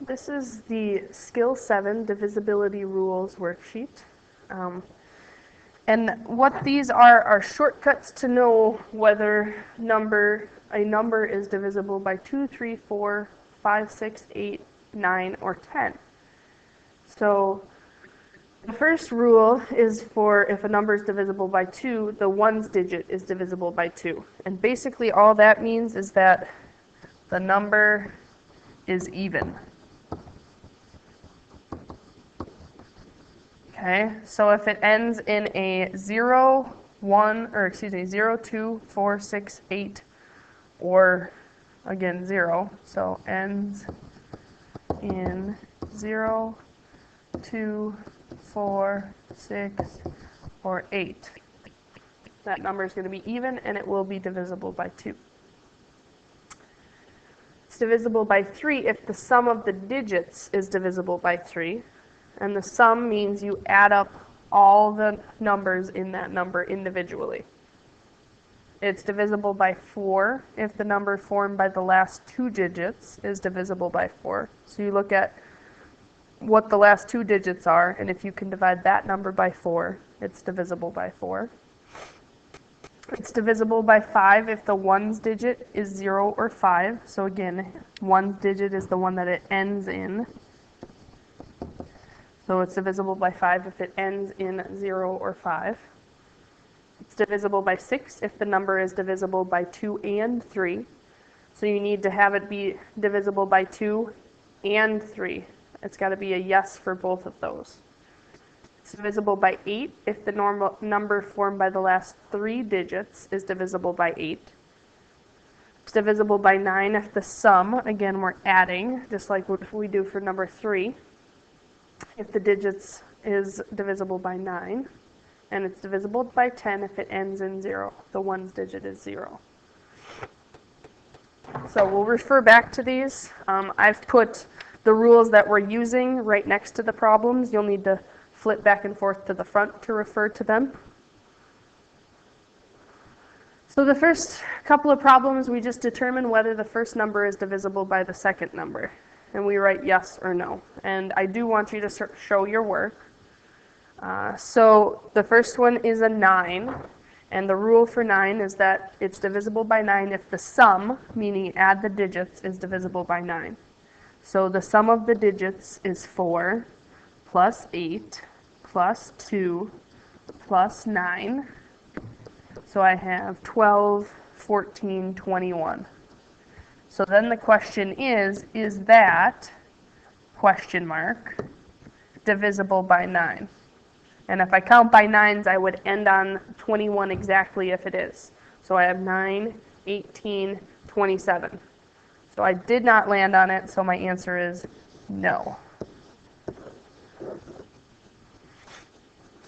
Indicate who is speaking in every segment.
Speaker 1: This is the Skill 7 Divisibility Rules worksheet. And what these are shortcuts to know whether a number is divisible by 2, 3, 4, 5, 6, 8, 9, or 10. So the first rule is for if a number is divisible by 2, the ones digit is divisible by 2. And basically all that means is that the number is even. Okay, so if it ends in a 0, 2, 4, 6, 8, or again 0, so ends in 0, 2, 4, 6, or 8. That number is going to be even and it will be divisible by 2. It's divisible by 3 if the sum of the digits is divisible by 3. And the sum means you add up all the numbers in that number individually. It's divisible by 4 if the number formed by the last 2 digits is divisible by 4. So you look at what the last 2 digits are, and if you can divide that number by 4, it's divisible by 4. It's divisible by 5 if the ones digit is 0 or 5. So again, ones digit is the one that it ends in. So it's divisible by 5 if it ends in 0 or 5. It's divisible by 6 if the number is divisible by 2 and 3. So you need to have it be divisible by 2 and 3. It's got to be a yes for both of those. It's divisible by 8 if the number formed by the last 3 digits is divisible by 8. It's divisible by 9 if the sum, again we're adding, just like what we do for number 3. If the digits is divisible by 9, and it's divisible by 10 if it ends in 0. The ones digit is 0. So we'll refer back to these. I've put the rules that we're using right next to the problems. You'll need to flip back and forth to the front to refer to them. So the first couple of problems, we just determine whether the first number is divisible by the second number. And we write yes or no. And I do want you to show your work. So the first one is a 9. And the rule for 9 is that it's divisible by 9 if the sum, meaning add the digits, is divisible by 9. So the sum of the digits is 4 plus 8 plus 2 plus 9. So I have 12, 14, 21. So then the question is that, question mark, divisible by 9? And if I count by 9s, I would end on 21 exactly if it is. So I have 9, 18, 27. So I did not land on it, so my answer is no.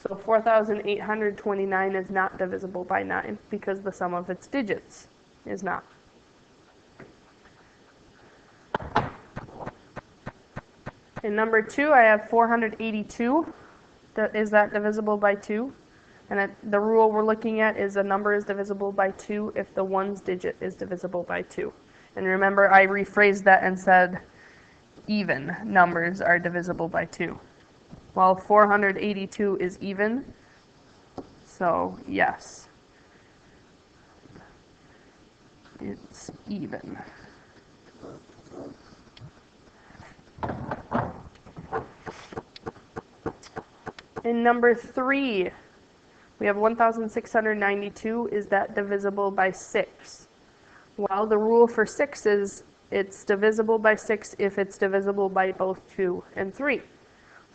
Speaker 1: So 4,829 is not divisible by 9 because the sum of its digits is not. In number 2, I have 482. Is that divisible by 2? And the rule we're looking at is a number is divisible by 2 if the ones digit is divisible by 2. And remember, I rephrased that and said even numbers are divisible by 2. Well, 482 is even, so yes, it's even. In number 3, we have 1,692. Is that divisible by 6? Well, the rule for 6 is it's divisible by 6 if it's divisible by both 2 and 3.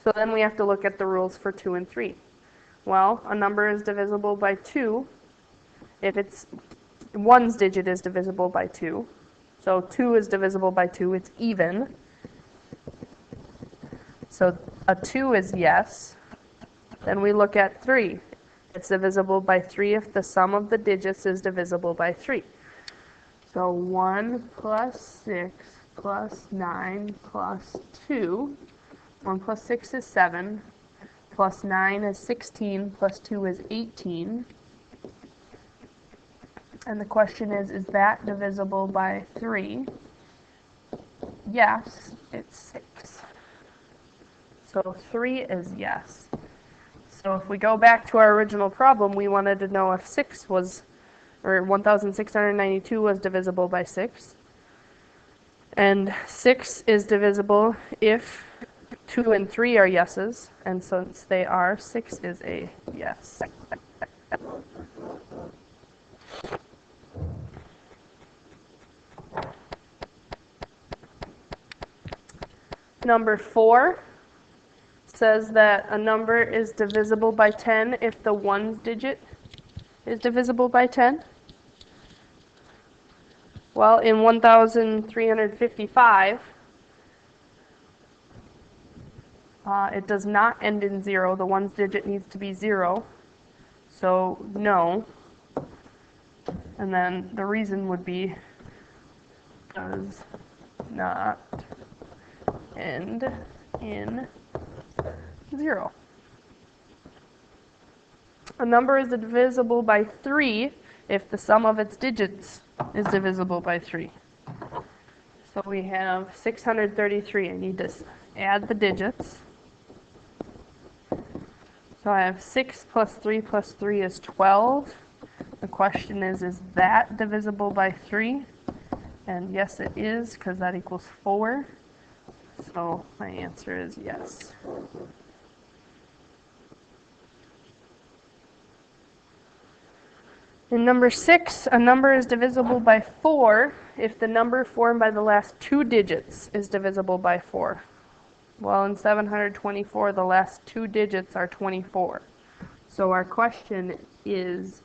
Speaker 1: So then we have to look at the rules for 2 and 3. Well, a number is divisible by 2 if its ones digit is divisible by 2. So 2 is divisible by 2, it's even. So a 2 is yes. Then we look at 3. It's divisible by 3 if the sum of the digits is divisible by 3. So 1 plus 6 plus 9 plus 2. 1 plus 6 is 7. Plus 9 is 16. Plus 2 is 18. And the question is that divisible by 3? yes, it's 6. So 3 is yes. So if we go back to our original problem, we wanted to know if 6 was, or 1,692 was divisible by 6. And 6 is divisible if 2 and 3 are yeses, and since they are, 6 is a yes. Number 4 says that a number is divisible by 10 if the ones digit is divisible by 10. Well, in 1,355, it does not end in 0. The ones digit needs to be 0. So no. And then the reason would be does not end in 0. A number is divisible by 3 if the sum of its digits is divisible by 3. So we have 633. I need to add the digits. So I have 6 plus 3 plus 3 is 12. The question is that divisible by 3? And yes, it is, because that equals 4. So my answer is yes. In number 6, a number is divisible by 4 if the number formed by the last 2 digits is divisible by 4. Well, in 724, the last 2 digits are 24. So our question is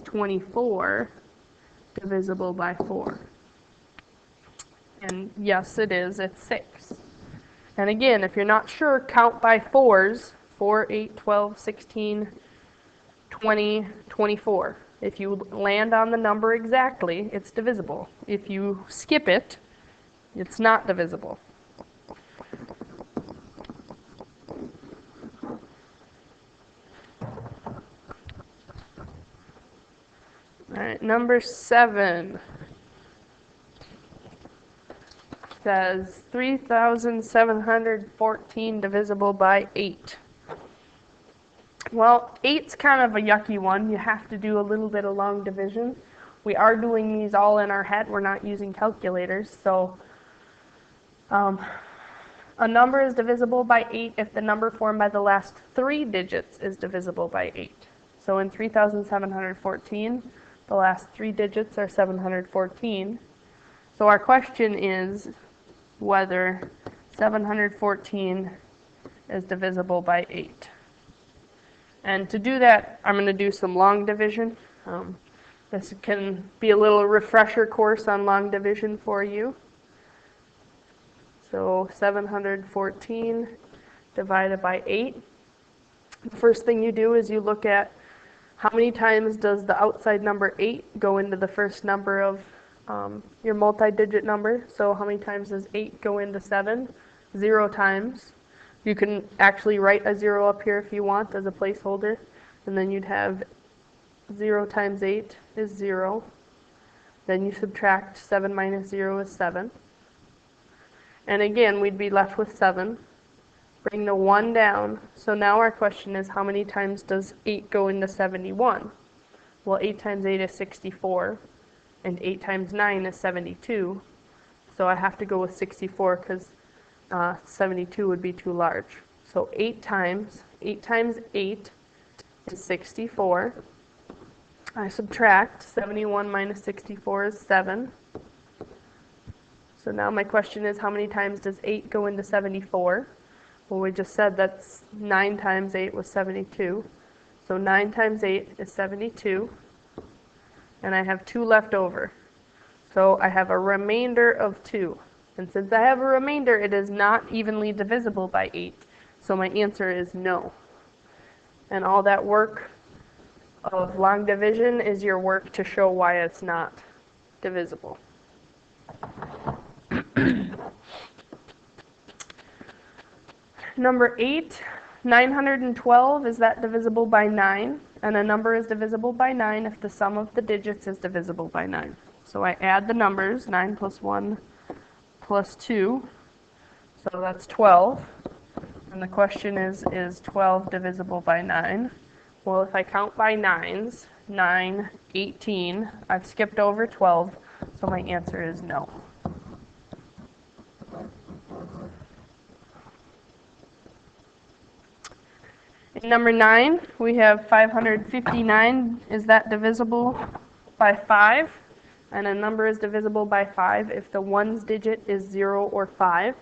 Speaker 1: 24 divisible by 4? And yes, it is. It's 6. And again, if you're not sure, count by 4s. 4, 8, 12, 16, 20, 24. If you land on the number exactly, it's divisible. If you skip it, it's not divisible. All right, number 7 says 3,714 divisible by 8. Well, 8's kind of a yucky one. You have to do a little bit of long division. We are doing these all in our head. We're not using calculators. So a number is divisible by 8 if the number formed by the last 3 digits is divisible by 8. So in 3,714, the last 3 digits are 714. So our question is whether 714 is divisible by 8. And to do that, I'm going to do some long division. This can be a little refresher course on long division for you. So 714 divided by 8. The first thing you do is you look at how many times does the outside number 8 go into the first number of your multi-digit number. So how many times does 8 go into 7? 0 times. You can actually write a 0 up here if you want as a placeholder. And then you'd have 0 times 8 is 0. Then you subtract 7 minus 0 is 7. And again, we'd be left with 7. Bring the 1 down. So now our question is, how many times does 8 go into 71? Well, 8 times 8 is 64. And 8 times 9 is 72. So I have to go with 64 because 72 would be too large. So 8 times 8 is 64. I subtract 71 minus 64 is 7. So now my question is, how many times does 8 go into 74? Well, we just said that's 9 times 8 was 72. So 9 times 8 is 72. And I have 2 left over. So I have a remainder of 2. And since I have a remainder, it is not evenly divisible by 8. So my answer is no. And all that work of long division is your work to show why it's not divisible. Number 8, 912, is that divisible by 9? And a number is divisible by 9 if the sum of the digits is divisible by 9. So I add the numbers, 9 plus 1 plus 2, so that's 12. And the question is 12 divisible by 9? Well, if I count by 9s, 9, 18, I've skipped over 12, so my answer is no. In number 9, we have 559. Is that divisible by 5? And a number is divisible by 5 if the ones digit is 0 or 5.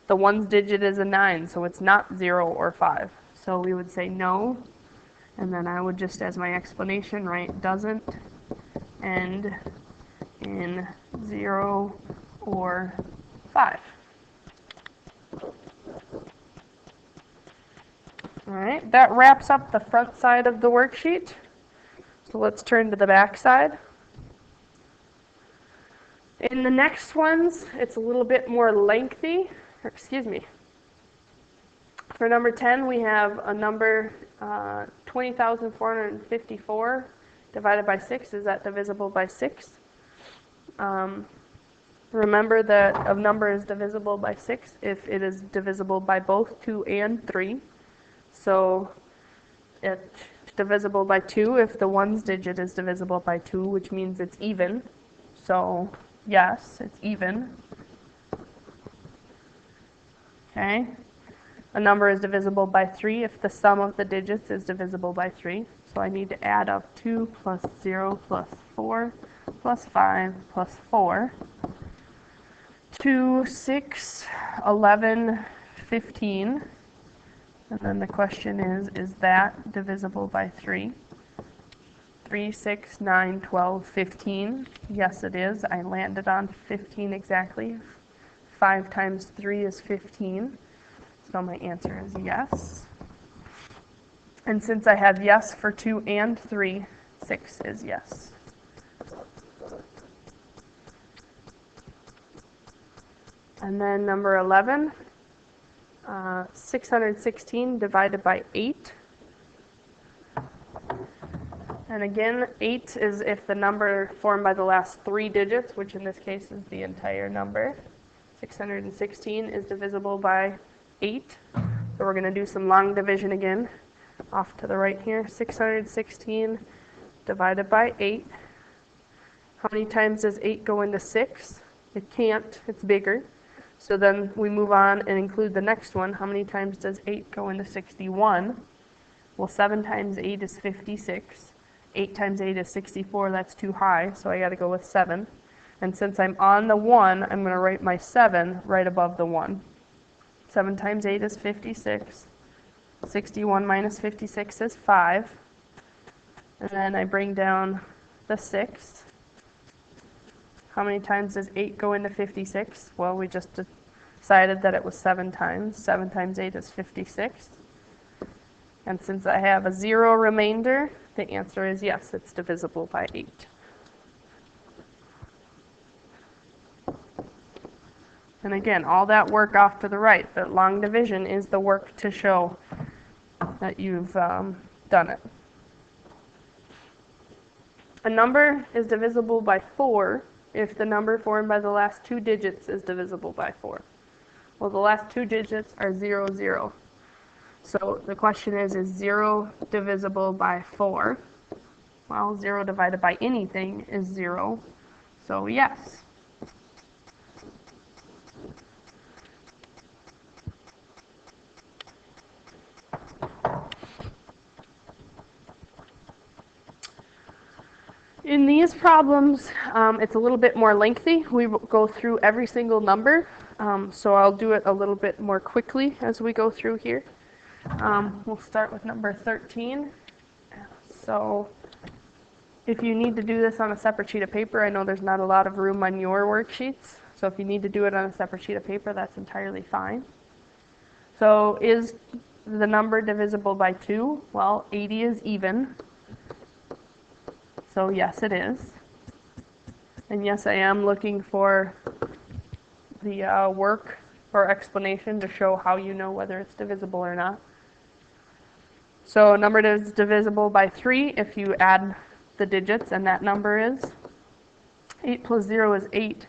Speaker 1: The ones digit is a 9, so it's not 0 or 5. So we would say no, and then I would just, as my explanation, write doesn't end in 0 or 5. All right, that wraps up the front side of the worksheet. So let's turn to the back side. In the next ones, it's a little bit more lengthy. For number 10, we have a number 20,454 divided by 6. Is that divisible by 6? Remember that a number is divisible by 6 if it is divisible by both 2 and 3. So it's divisible by 2 if the ones digit is divisible by 2, which means it's even. So yes, it's even. Okay. A number is divisible by 3 if the sum of the digits is divisible by 3. So I need to add up 2 plus 0 plus 4 plus 5 plus 4. 2, 6, 11, 15. And then the question is that divisible by 3? 3, 6, 9, 12, 15. Yes, it is. I landed on 15 exactly. 5 times 3 is 15. So my answer is yes. And since I have yes for 2 and 3, 6 is yes. And then number 11, 616 divided by 8. And again, 8 is if the number formed by the last 3 digits, which in this case is the entire number. 616 is divisible by 8. So we're going to do some long division again. Off to the right here, 616 divided by 8. How many times does 8 go into 6? It can't, it's bigger. So then we move on and include the next one. How many times does 8 go into 61? Well, 7 times 8 is 56. 8 times 8 is 64, that's too high, so I got to go with 7. And since I'm on the 1, I'm going to write my 7 right above the 1. 7 times 8 is 56. 61 minus 56 is 5. And then I bring down the 6. How many times does 8 go into 56? Well, we just decided that it was 7 times. 7 times 8 is 56. And since I have a 0 remainder, the answer is yes, it's divisible by 8. And again, all that work off to the right, that long division is the work to show that you've done it. A number is divisible by 4 if the number formed by the last 2 digits is divisible by 4. Well, the last 2 digits are 0, 0. So the question is 0 divisible by 4? Well, 0 divided by anything is 0, so yes. In these problems, it's a little bit more lengthy. We will go through every single number, so I'll do it a little bit more quickly as we go through here. We'll start with number 13. So if you need to do this on a separate sheet of paper, I know there's not a lot of room on your worksheets, so if you need to do it on a separate sheet of paper, that's entirely fine. So is the number divisible by 2? Well, 80 is even. So yes, it is. And yes, I am looking for the work or explanation to show how you know whether it's divisible or not. So a number is divisible by 3 if you add the digits, and that number is 8 plus 0 is 8.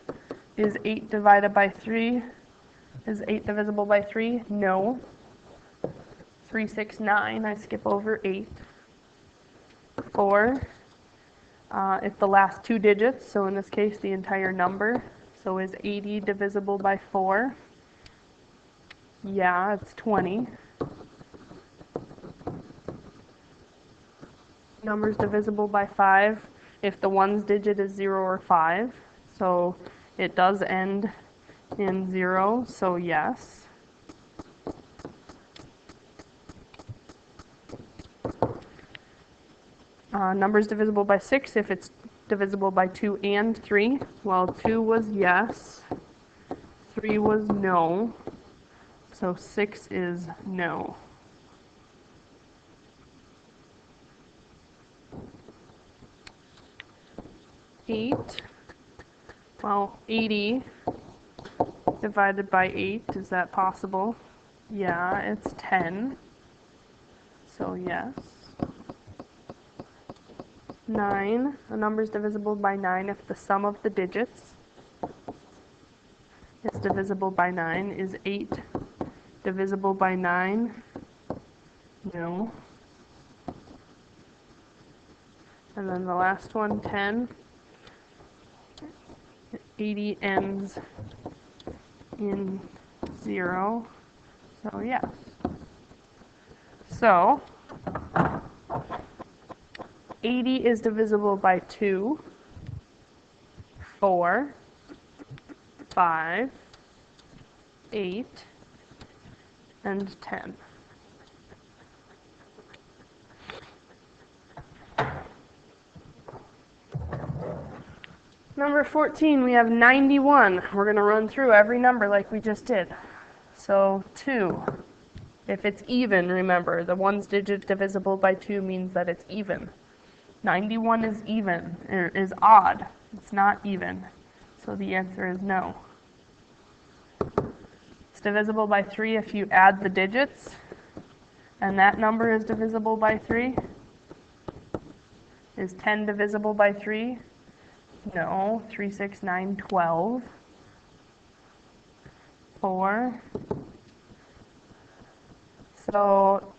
Speaker 1: Is 8 divided by 3? Is 8 divisible by 3? No. 3, 6, 9. I skip over 8. 4. It's the last two digits, so in this case the entire number. So is 80 divisible by 4? Yeah, it's 20. Numbers divisible by 5 if the ones digit is 0 or 5. So it does end in 0, so yes. Numbers divisible by 6 if it's divisible by 2 and 3. Well, 2 was yes, 3 was no, so 6 is no. Well, 80 divided by 8, is that possible? Yeah, it's 10, so yes. 9, a number is divisible by 9 if the sum of the digits is divisible by 9. Is 8 divisible by 9? No. And then the last one, 10. 80 ends in 0, so yes. So 80 is divisible by 2, 4, 5, 8, and 10. Number 14, we have 91. We're going to run through every number like we just did. So 2. If it's even, remember, the ones digit divisible by 2 means that it's even. 91 is even, or is odd. It's not even. So the answer is no. It's divisible by 3 if you add the digits, and that number is divisible by 3. Is 10 divisible by 3? No. 3, 6, 9, 12. 4. So,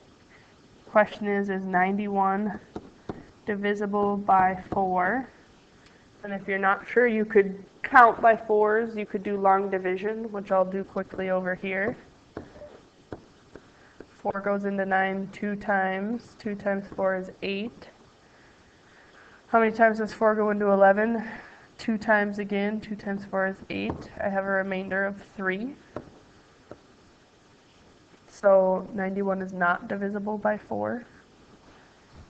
Speaker 1: question is 91 divisible by 4? And if you're not sure, you could count by 4s. You could do long division, which I'll do quickly over here. 4 goes into 9 2 times. 2 times 4 is 8. How many times does 4 go into 11? 2 times again. 2 times 4 is 8. I have a remainder of 3. So 91 is not divisible by 4.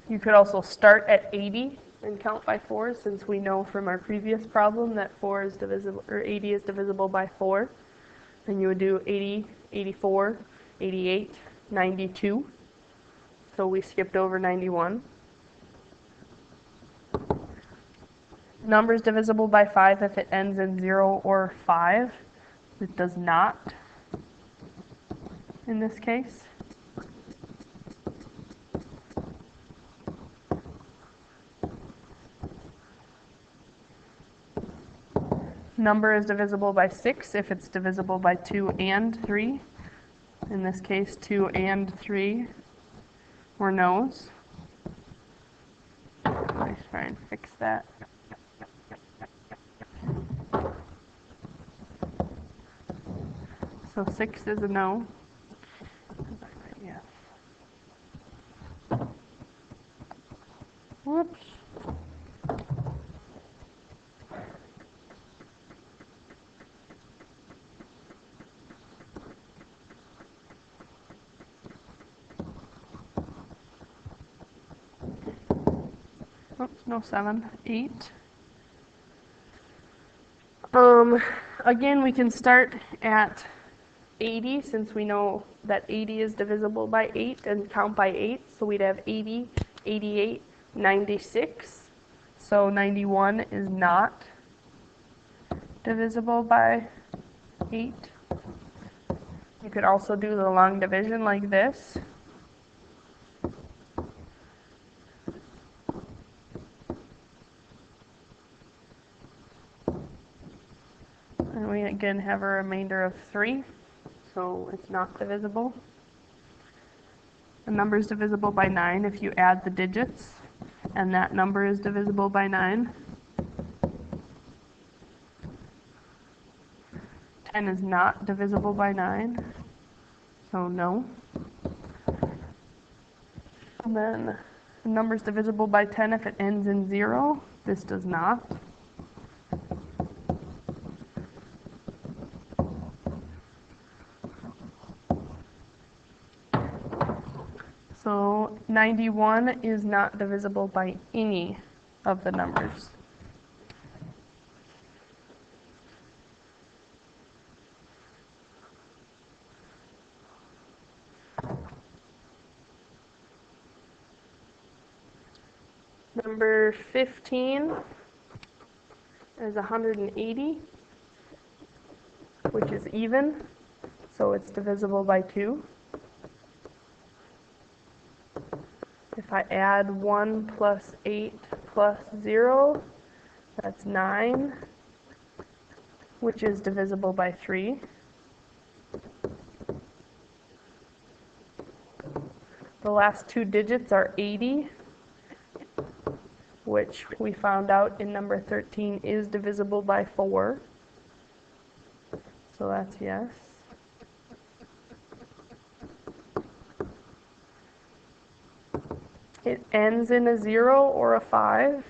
Speaker 1: You could also start at 80 and count by 4, since we know from our previous problem that 4 is divisible, or 80 is divisible by 4. And you would do 80, 84, 88, 92. So we skipped over 91. Number is divisible by 5 if it ends in 0 or 5. It does not in this case. Number is divisible by 6 if it's divisible by 2 and 3. In this case, 2 and 3 were no's. Let's try and fix that. So 6 is a no. Yes. Whoops. Oops, no 7, 8. Again, we can start at 80, since we know that 80 is divisible by 8, and count by 8. So we'd have 80, 88, 96. So 91 is not divisible by 8. You could also do the long division like this. And we again have a remainder of 3, so it's not divisible. A number is divisible by 9 if you add the digits, and that number is divisible by 9. 10 is not divisible by 9, so no. And then the number is divisible by 10 if it ends in 0. This does not. So 91 is not divisible by any of the numbers. Number 15 is 180, which is even, so it's divisible by 2. If I add 1 plus 8 plus 0, that's 9, which is divisible by 3. The last 2 digits are 80, which we found out in number 13 is divisible by 4. So that's yes. It ends in a 0 or a 5.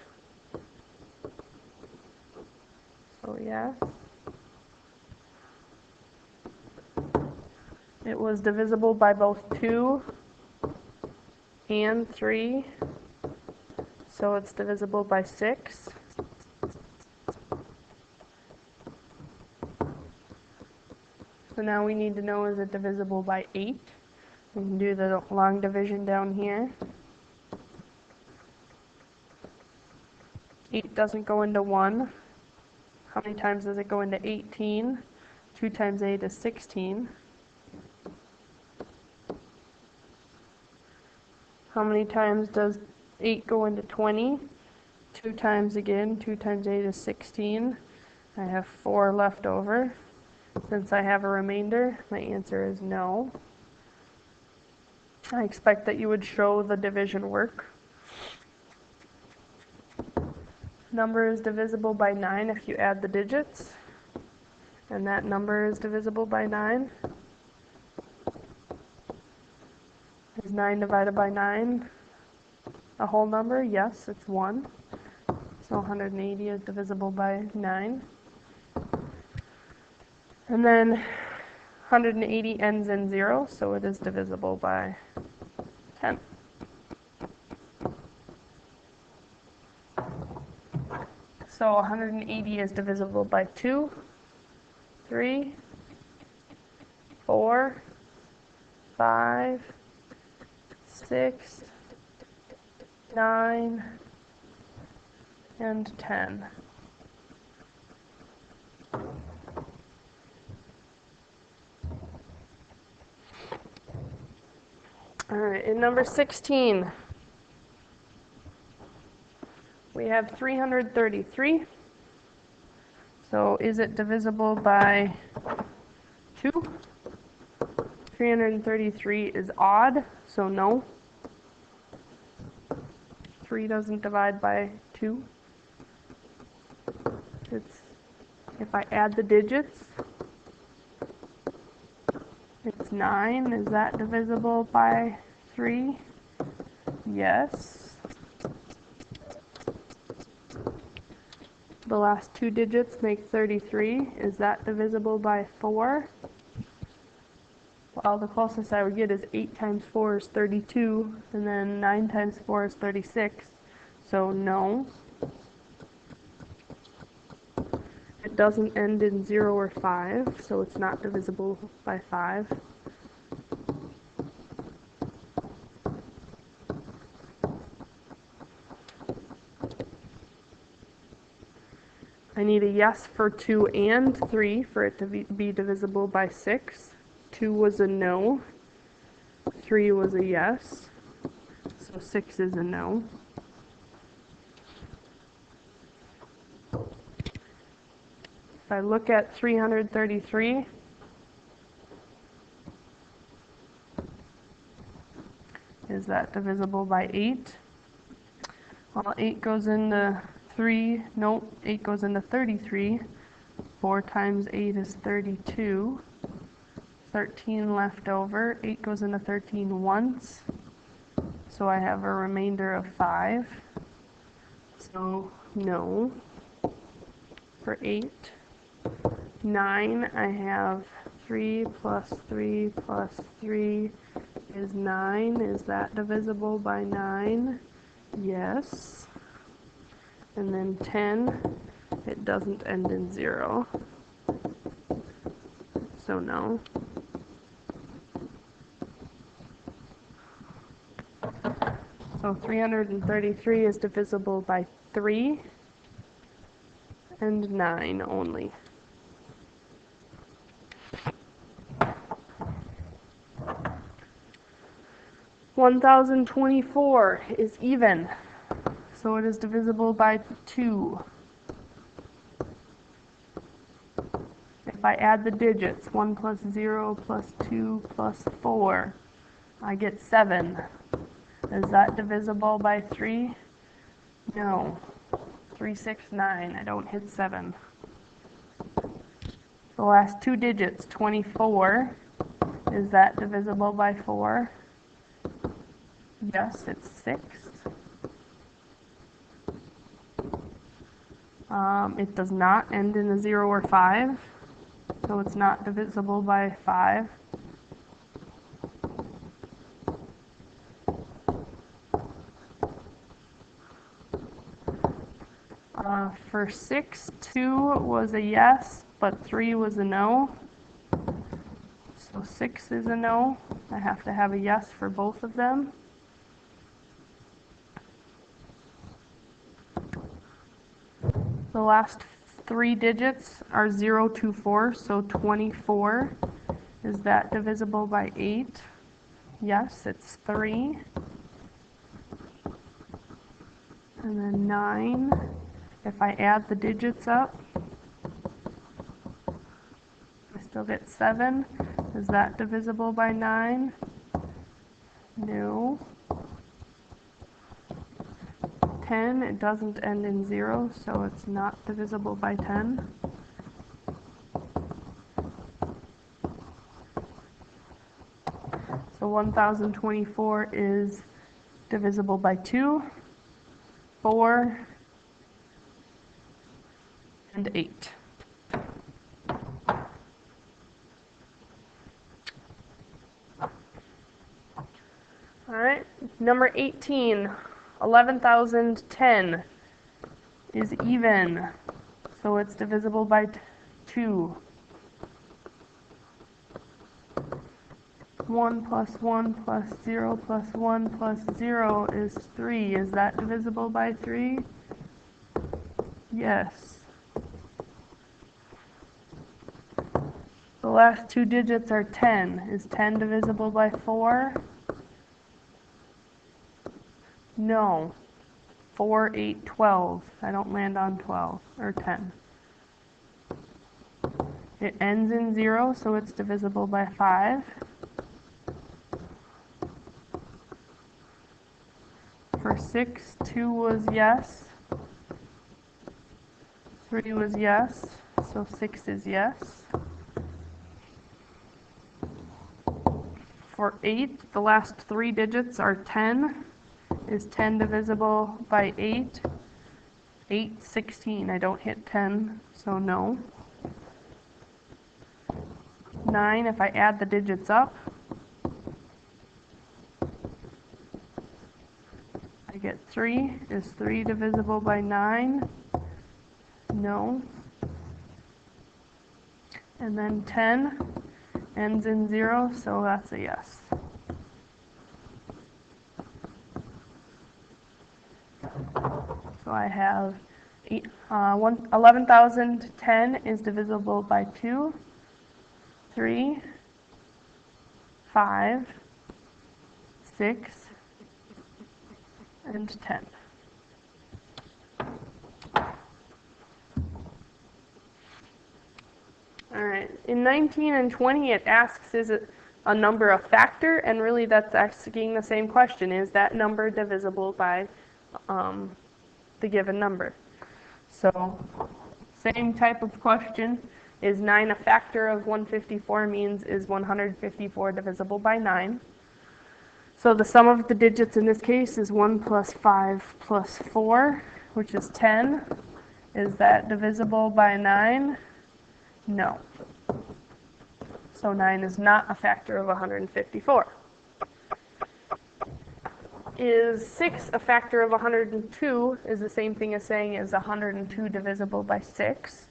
Speaker 1: So yes. It was divisible by both 2 and 3. So it's divisible by 6. So now we need to know, is it divisible by 8? We can do the long division down here. 8 doesn't go into 1. How many times does it go into 18? 2 times 8 is 16. How many times does 8 go into 20? 2 times again. 2 times 8 is 16. I have 4 left over. Since I have a remainder, my answer is no. I expect that you would show the division work. Number is divisible by 9 if you add the digits, and that number is divisible by 9. Is 9 divided by 9 a whole number? Yes, it's 1. So 180 is divisible by 9. And then 180 ends in 0, so it is divisible by 10. So 180 is divisible by 2, 3, 4, 5, 6, 9, and 10. All right, in number 16, we have 333. So is it divisible by 2? 333 is odd, so no. 3 doesn't divide by 2. If I add the digits, it's 9. Is that divisible by 3? Yes. The last 2 digits make 33. Is that divisible by 4? Well, the closest I would get is 8 times 4 is 32, and then 9 times 4 is 36. So no. It doesn't end in 0 or 5, so it's not divisible by 5. I need a yes for 2 and 3 for it to be divisible by 6. 2 was a no. 3 was a yes. So 6 is a no. If I look at 333, is that divisible by 8? Well, 8 goes into 3, nope, 8 goes into 33. 4 times 8 is 32. 13 left over. 8 goes into 13 once. So I have a remainder of 5. So no. For 8. 9, I have 3 plus 3 plus 3 is 9. Is that divisible by 9? Yes. And then 10, it doesn't end in 0. So no. So 333 is divisible by 3 and 9 only. (1024) is even, so it is divisible by 2. If I add the digits, 1 plus 0 plus 2 plus 4, I get 7. Is that divisible by 3? No. 3, 6, 9. I don't hit 7. The last two digits, 24. Is that divisible by 4? Yes, it's 6. It does not end in a 0 or 5, so it's not divisible by 5. For 6, 2 was a yes, but 3 was a no. So 6 is a no. I have to have a yes for both of them. The last three digits are 0 to 4, so 24. Is that divisible by 8? Yes, it's 3. And then 9. If I add the digits up, I still get 7. Is that divisible by 9? No. 10, it doesn't end in 0, so it's not divisible by 10. So 1024 is divisible by 2, 4, and 8. Alright, number 18, 11,010 is even, so it's divisible by 2. 1 plus 1 plus 0 plus 1 plus 0 is 3. Is that divisible by 3? Yes. The last two digits are 10. Is 10 divisible by 4? No. 4, 8, 12. I don't land on 12 or 10. It ends in 0, so it's divisible by 5. For 6, 2 was yes. 3 was yes, so 6 is yes. For 8, the last three digits are 10. Is 10 divisible by 8? 8, 16. I don't hit 10, so no. 9, if I add the digits up, I get 3. Is 3 divisible by 9? No. And then 10 ends in 0, so that's a yes. So I have 11,010 is divisible by 2, 3, 5, 6, and 10. Alright, in 19 and 20 it asks, is it a number a factor? And really that's asking the same question, is that number divisible by the given number? So, same type of question, is 9 a factor of 154 means is 154 divisible by 9? So the sum of the digits in this case is 1 plus 5 plus 4, which is 10. Is that divisible by 9? No. So 9 is not a factor of 154. Is 6 a factor of 102? Is the same thing as saying is 102 divisible by 6?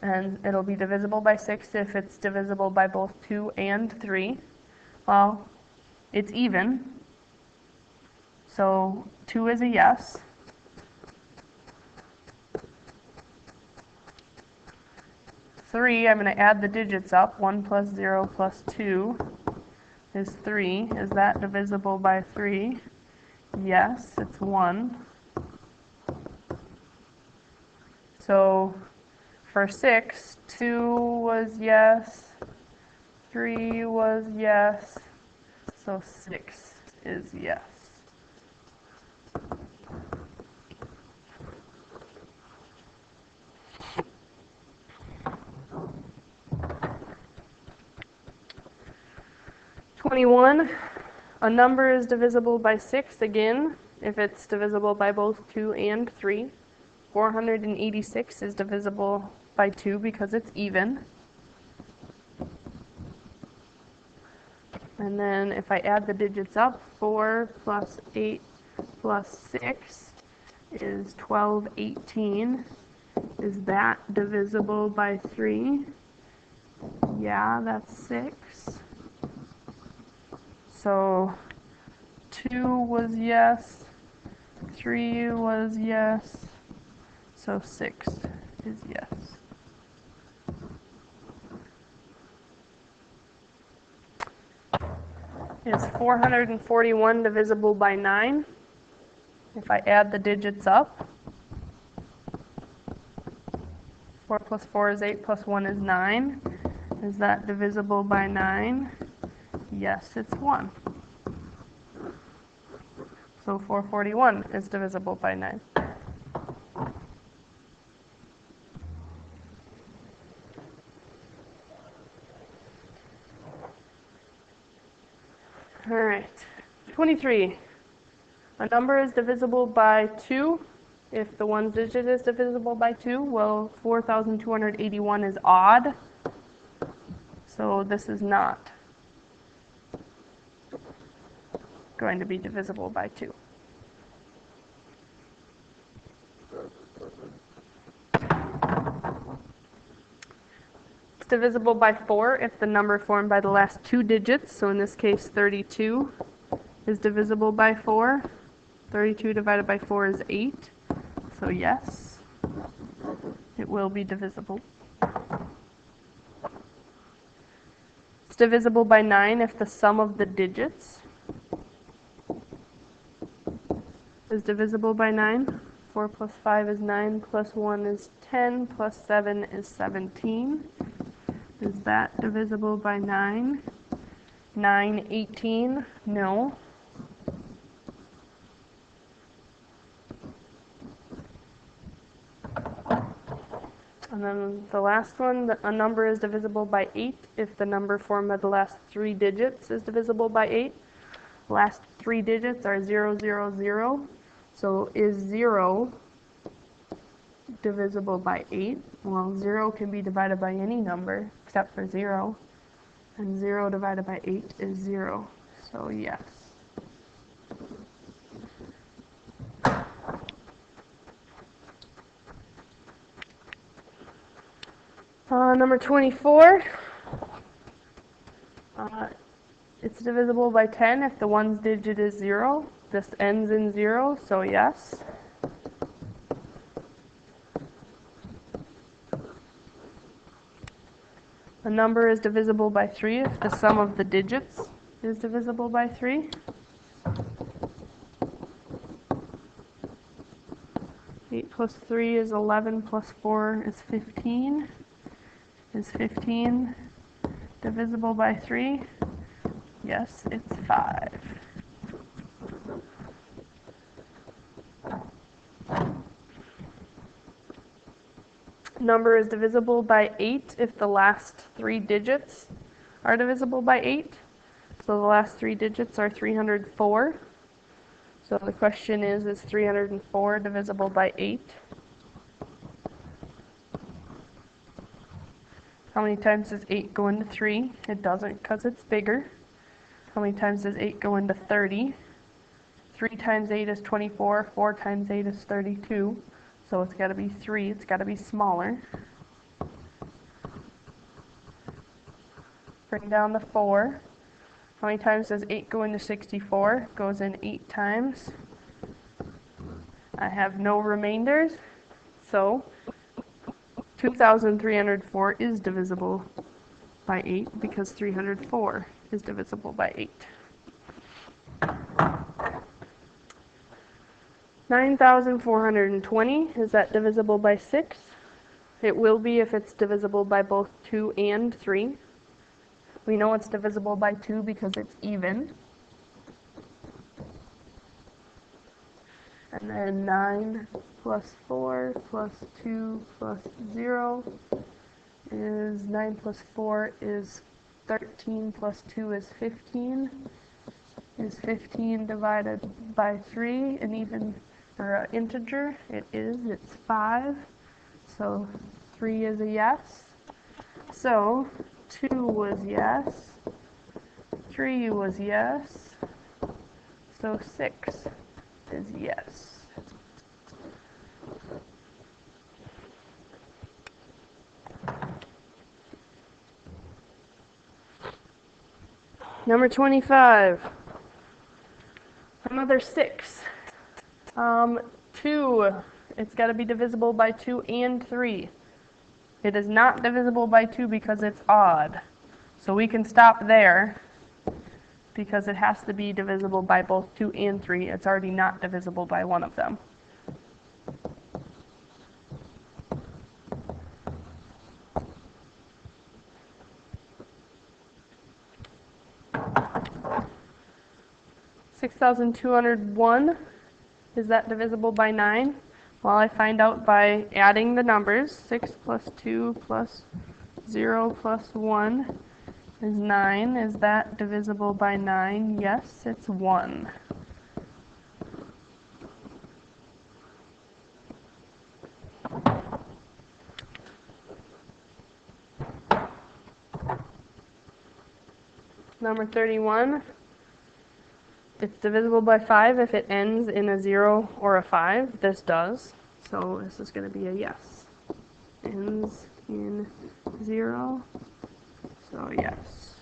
Speaker 1: And it'll be divisible by 6 if it's divisible by both 2 and 3. Well, it's even. So 2 is a yes. 3, I'm going to add the digits up. 1 plus 0 plus 2 is 3. Is that divisible by 3? Yes, it's 1. So for 6, 2 was yes, 3 was yes, so 6 is yes. A number is divisible by 6 again if it's divisible by both 2 and 3. 486 is divisible by 2 because it's even. And then if I add the digits up, 4 plus 8 plus 6 is 1218. Is that divisible by 3? Yeah, that's 6. So 2 was yes, 3 was yes, so 6 is yes. Is 441 divisible by 9? If I add the digits up, 4 plus 4 is 8 plus 1 is 9. Is that divisible by 9? Yes, it's 1. So 441 is divisible by 9. All right, 23. A number is divisible by 2 if the one digit is divisible by 2. Well, 4,281 is odd, so this is not going to be divisible by 2. It's divisible by 4 if the number formed by the last 2 digits, so in this case 32 is divisible by 4. 32 divided by 4 is 8, so yes, it will be divisible. It's divisible by 9 if the sum of the digits is divisible by 9. 4 plus 5 is 9, plus 1 is 10, plus 7 is 17. Is that divisible by 9? 9, 18, no. And then the last one, a number is divisible by 8 if the number formed by the last 3 digits is divisible by 8. Last 3 digits are 0, 0, 0. So is 0 divisible by 8? Well, 0 can be divided by any number except for 0. And 0 divided by 8 is 0. So yes. Number 24. It's divisible by 10 if the ones digit is 0. This ends in 0, so yes. A number is divisible by 3 if the sum of the digits is divisible by 3. 8 plus 3 is 11, plus 4 is 15. Is 15 divisible by 3? Yes, it's 5. Number is divisible by 8 if the last 3 digits are divisible by 8. So the last 3 digits are 304. So the question is 304 divisible by 8? How many times does 8 go into 3? It doesn't because it's bigger. How many times does 8 go into 30? 3 times 8 is 24. 4 times 8 is 32. So it's got to be 3. It's got to be smaller. Bring down the 4. How many times does 8 go into 64? It goes in 8 times. I have no remainders. So 2,304 is divisible by 8 because 304 is divisible by 8. 9,420, is that divisible by 6? It will be if it's divisible by both 2 and 3. We know it's divisible by 2 because it's even. And then 9 plus 4 plus 2 plus 0 is 9 plus 4 is 13 plus 2 is 15. Is 15 divided by 3 an even or an integer? It is. It's 5. So 3 is a yes. So 2 was yes. 3 was yes. So 6 is yes. Number 25. Another 6. 2. It's got to be divisible by 2 and 3. It is not divisible by 2 because it's odd. So we can stop there because it has to be divisible by both 2 and 3. It's already not divisible by one of them. $6,201, is that divisible by 9? Well, I find out by adding the numbers. 6 plus 2 plus 0 plus 1 is 9. Is that divisible by 9? Yes, it's 1. Number 31. It's divisible by 5 if it ends in a 0 or a 5. This does. So this is going to be a yes. Ends in 0. So yes.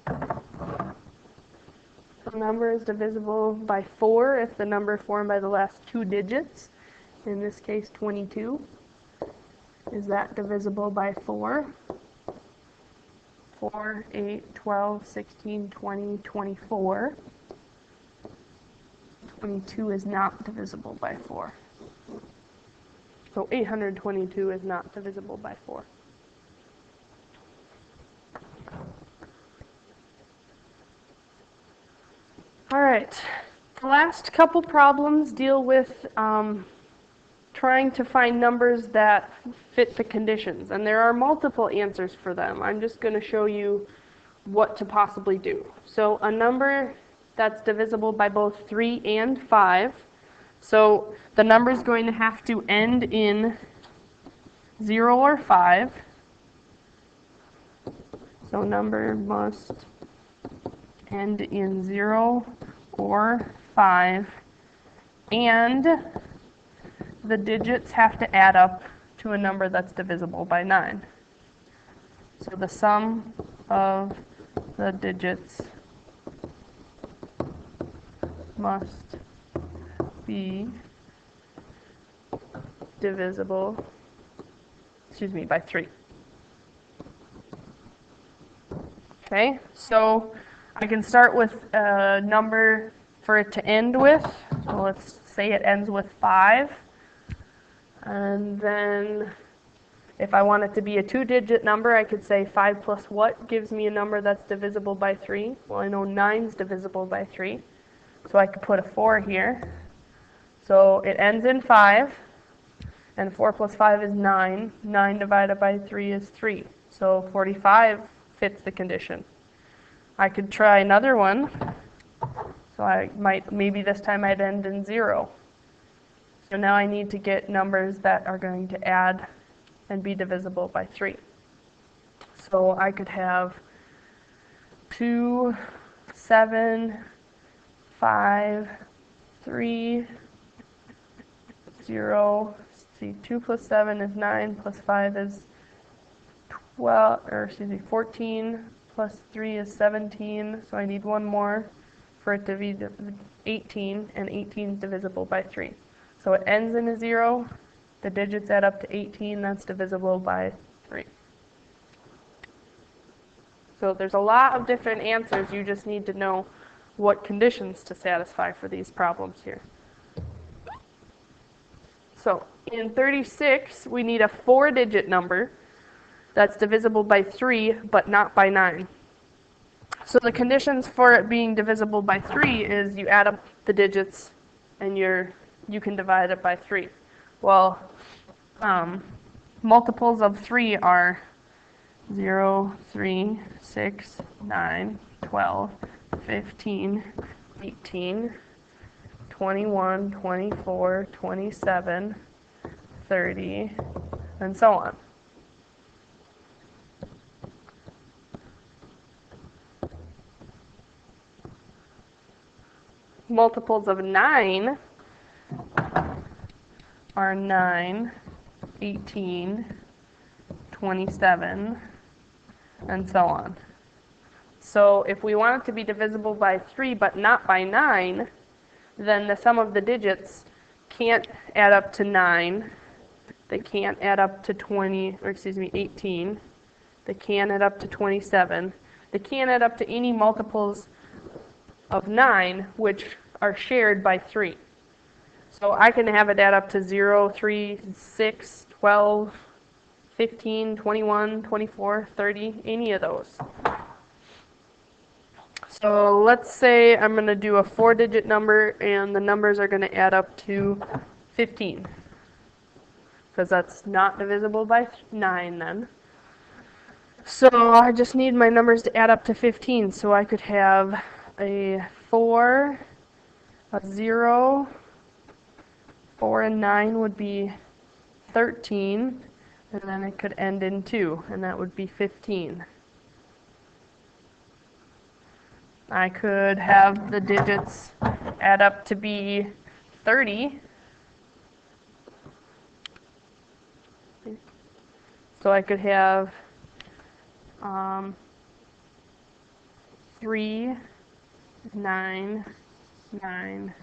Speaker 1: The number is divisible by 4 if the number formed by the last 2 digits, in this case 22. Is that divisible by 4? 4, 8, 12, 16, 20, 24. 22 is not divisible by 4. So 822 is not divisible by 4. All right, the last couple problems deal with trying to find numbers that fit the conditions, and there are multiple answers for them. I'm just going to show you what to possibly do. So a number that's divisible by both 3 and 5, so the number is going to have to end in 0 or 5. So number must end in 0 or 5, and the digits have to add up to a number that's divisible by 9. So the sum of the digits must be divisible, by 3. Okay, so I can start with a number for it to end with. So let's say it ends with 5. And then if I want it to be a 2-digit number, I could say 5 plus what gives me a number that's divisible by 3? Well, I know 9 is divisible by 3, so I could put a 4 here. So it ends in 5, and 4 plus 5 is 9. 9 divided by 3 is 3. So 45 fits the condition. I could try another one. So maybe this time I'd end in 0. So now I need to get numbers that are going to add and be divisible by 3. So I could have 2, 7, 5, 3, 0. See, 2 plus 7 is 9, plus 5 is 14, plus 3 is 17, so I need one more for it to be 18, and 18 is divisible by 3. So it ends in a 0. The digits add up to 18, that's divisible by 3. So there's a lot of different answers, you just need to know what conditions to satisfy for these problems here. So in 36, we need a 4-digit number that's divisible by 3, but not by 9. So the conditions for it being divisible by 3 is you add up the digits and you can divide it by 3. Well, multiples of 3 are 0, 3, 6, 9, 12, 15, 18, 21, 24, 27, 30, and so on. Multiples of 9 are 9, 18, 27, and so on. So if we want it to be divisible by 3 but not by 9, then the sum of the digits can't add up to 9. They can't add up to 18. They can't add up to 27. They can't add up to any multiples of 9 which are shared by 3. So I can have it add up to 0, 3, 6, 12, 15, 21, 24, 30, any of those. So let's say I'm going to do a 4-digit number and the numbers are going to add up to 15. Because that's not divisible by 9 then. So I just need my numbers to add up to 15. So I could have a 4, a 0, 4 and 9 would be 13, and then it could end in 2, and that would be 15. I could have the digits add up to be 30. So I could have 3, 9, 9,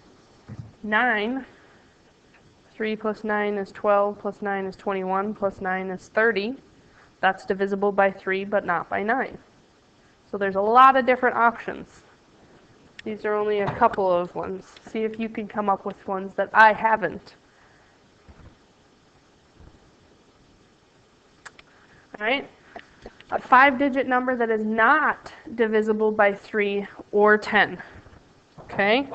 Speaker 1: 9. 3 plus 9 is 12, plus 9 is 21, plus 9 is 30. That's divisible by 3, but not by 9. So there's a lot of different options. These are only a couple of ones. See if you can come up with ones that I haven't. All right? A 5-digit number that is not divisible by 3 or 10. Okay?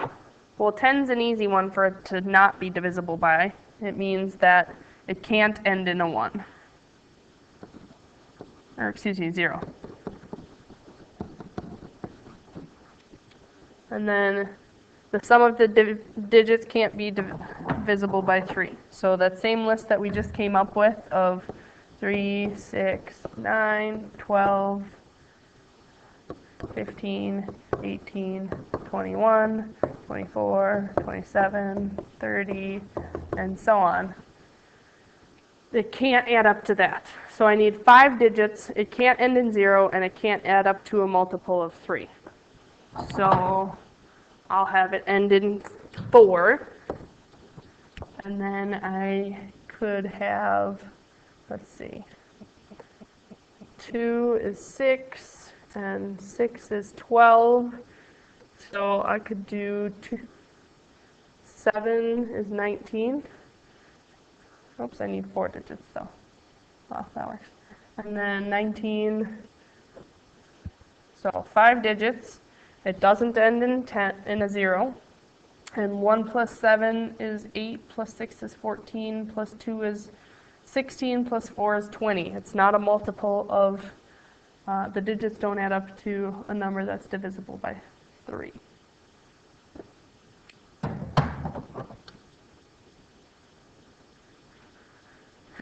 Speaker 1: Well, 10's an easy one for it to not be divisible by. It means that it can't end in a 1. Or, excuse me, 0. And then the sum of the digits can't be divisible by 3. So that same list that we just came up with of 3, 6, 9, 12, 15, 18, 21, 24, 27, 30, and so on. It can't add up to that. So I need 5 digits, it can't end in 0, and it can't add up to a multiple of 3. So I'll have it end in 4, and then I could have, let's see, 2 is 6, and 6 is 12, so I could do 7 is 19, Oops, I need 4 digits though. Oh, that works. And then 19, so 5 digits. It doesn't end in a 0. And 1 plus 7 is 8, plus 6 is 14, plus 2 is 16, plus 4 is 20. It's not a multiple of, the digits don't add up to a number that's divisible by 3.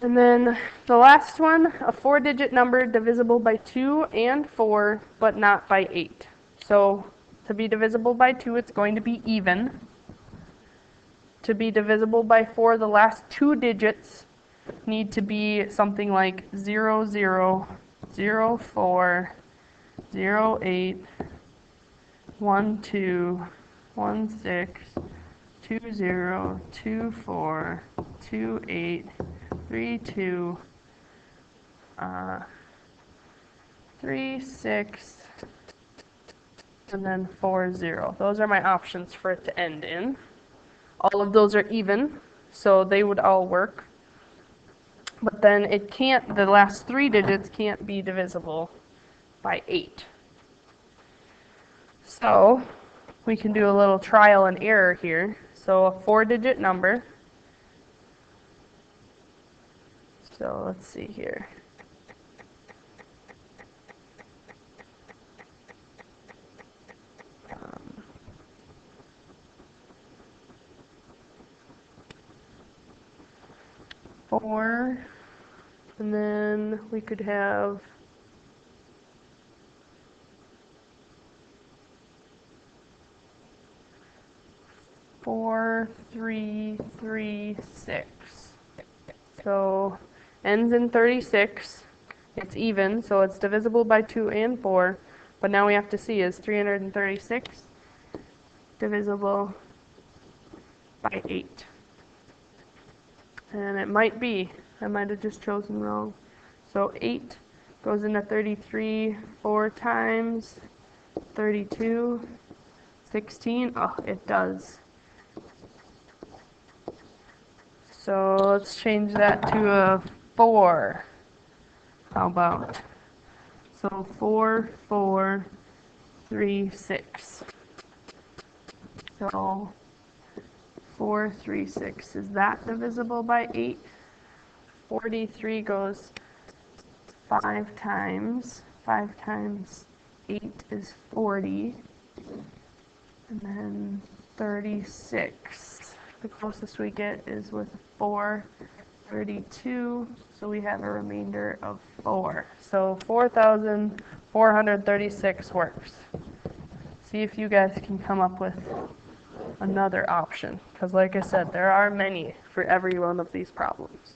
Speaker 1: And then the last one, a 4-digit number divisible by 2 and 4, but not by 8. So to be divisible by 2, it's going to be even. To be divisible by 4, the last 2 digits need to be something like 0, 0, 0, 4, 0, 8, 1, 2, 1, 6, 2, 0, 2, 4, 2, 8, 3, 2, 3, 6, and then 4, 0. Those are my options for it to end in. All of those are even, so they would all work. But then it can't, the last 3 digits can't be divisible by 8. So we can do a little trial and error here. So a 4-digit number. So let's see here. Four, and then we could have 4, 3, 3, 6. So ends in 36. It's even, so it's divisible by 2 and 4. But now we have to see, is 336 divisible by 8? And it might be. I might have just chosen wrong. So 8 goes into 33 4 times. 32, 16. Oh, it does. So let's change that to a 4. How about? So 4, 4, 3, 6. So 4, 3, 6. Is that divisible by 8? 43 goes 5 times. 5 times 8 is 40. And then 36. The closest we get is with 4, 32. So we have a remainder of 4. So 4,436 works. See if you guys can come up with another option. Because like I said, there are many for every one of these problems.